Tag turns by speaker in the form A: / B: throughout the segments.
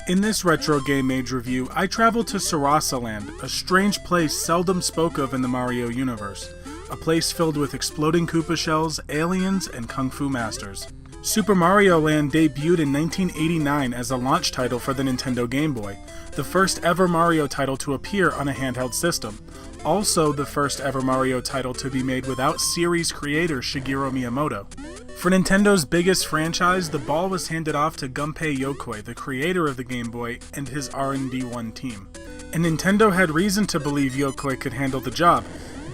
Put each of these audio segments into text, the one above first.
A: In this Retro Game Mage review, I traveled to Sarasaland, a strange place seldom spoke of in the Mario universe. A place filled with exploding Koopa shells, aliens, and Kung Fu masters. Super Mario Land debuted in 1989 as a launch title for the Nintendo Game Boy, the first ever Mario title to appear on a handheld system. Also the first ever Mario title to be made without series creator Shigeru Miyamoto. For Nintendo's biggest franchise, the ball was handed off to Gunpei Yokoi, the creator of the Game Boy, and his R&D1 team. And Nintendo had reason to believe Yokoi could handle the job.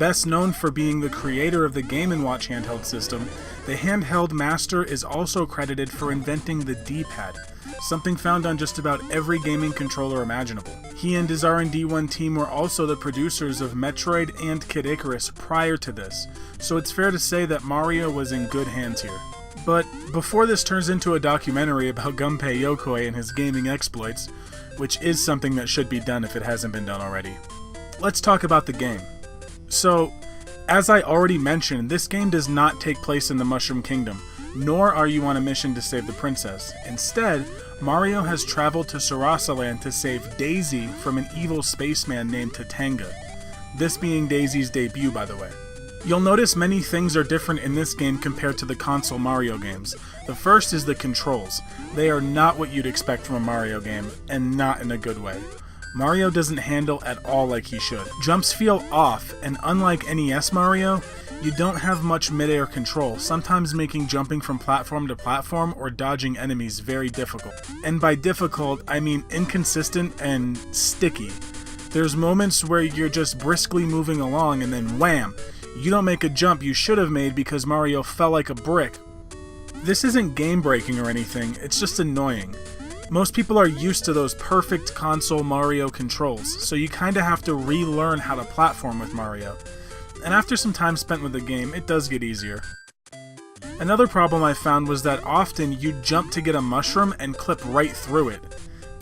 A: Best known for being the creator of the Game & Watch handheld system, the handheld master is also credited for inventing the D-pad, something found on just about every gaming controller imaginable. He and his R&D1 team were also the producers of Metroid and Kid Icarus prior to this, so it's fair to say that Mario was in good hands here. But before this turns into a documentary about Gunpei Yokoi and his gaming exploits, which is something that should be done if it hasn't been done already, let's talk about the game. So, as I already mentioned, this game does not take place in the Mushroom Kingdom, nor are you on a mission to save the princess. Instead, Mario has traveled to Sarasaland to save Daisy from an evil spaceman named Tatanga. This being Daisy's debut, by the way. You'll notice many things are different in this game compared to the console Mario games. The first is the controls. They are not what you'd expect from a Mario game, and not in a good way. Mario doesn't handle at all like he should. Jumps feel off, and unlike NES Mario, you don't have much mid-air control, sometimes making jumping from platform to platform or dodging enemies very difficult. And by difficult, I mean inconsistent and sticky. There's moments where you're just briskly moving along and then wham! You don't make a jump you should have made because Mario fell like a brick. This isn't game-breaking or anything, it's just annoying. Most people are used to those perfect console Mario controls, so you kinda have to relearn how to platform with Mario. And after some time spent with the game, it does get easier. Another problem I found was that often you'd jump to get a mushroom and clip right through it.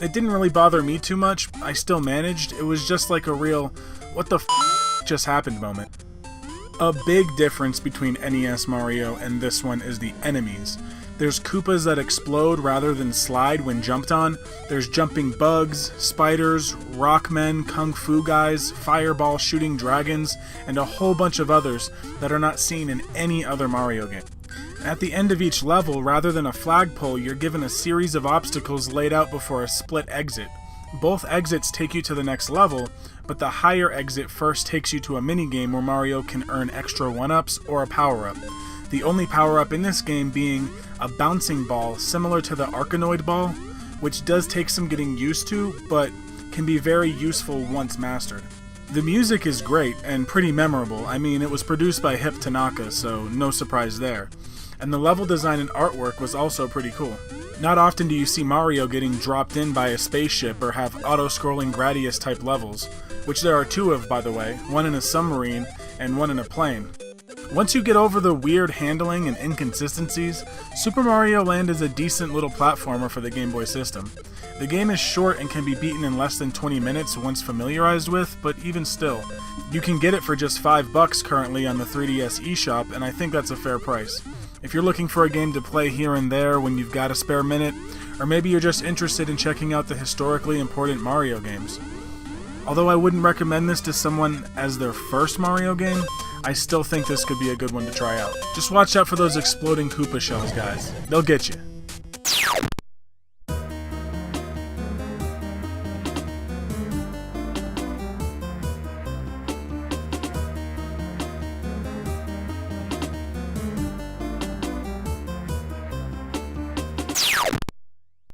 A: It didn't really bother me too much, I still managed, it was just like a real, what the f just happened moment. A big difference between NES Mario and this one is the enemies. There's Koopas that explode rather than slide when jumped on, there's jumping bugs, spiders, rockmen, kung fu guys, fireball shooting dragons, and a whole bunch of others that are not seen in any other Mario game. At the end of each level, rather than a flagpole, you're given a series of obstacles laid out before a split exit. Both exits take you to the next level, but the higher exit first takes you to a minigame where Mario can earn extra 1-ups or a power-up. The only power-up in this game being a bouncing ball similar to the Arkanoid ball, which does take some getting used to, but can be very useful once mastered. The music is great and pretty memorable. I mean, it was produced by Hip Tanaka, so no surprise there. And the level design and artwork was also pretty cool. Not often do you see Mario getting dropped in by a spaceship or have auto-scrolling Gradius type levels, which there are two of, by the way, one in a submarine and one in a plane. Once you get over the weird handling and inconsistencies, Super Mario Land is a decent little platformer for the Game Boy system. The game is short and can be beaten in less than 20 minutes once familiarized with, but even still. You can get it for just $5 currently on the 3DS eShop, and I think that's a fair price. If you're looking for a game to play here and there when you've got a spare minute, or maybe you're just interested in checking out the historically important Mario games. Although I wouldn't recommend this to someone as their first Mario game, I still think this could be a good one to try out. Just watch out for those exploding Koopa shells, guys. They'll get you.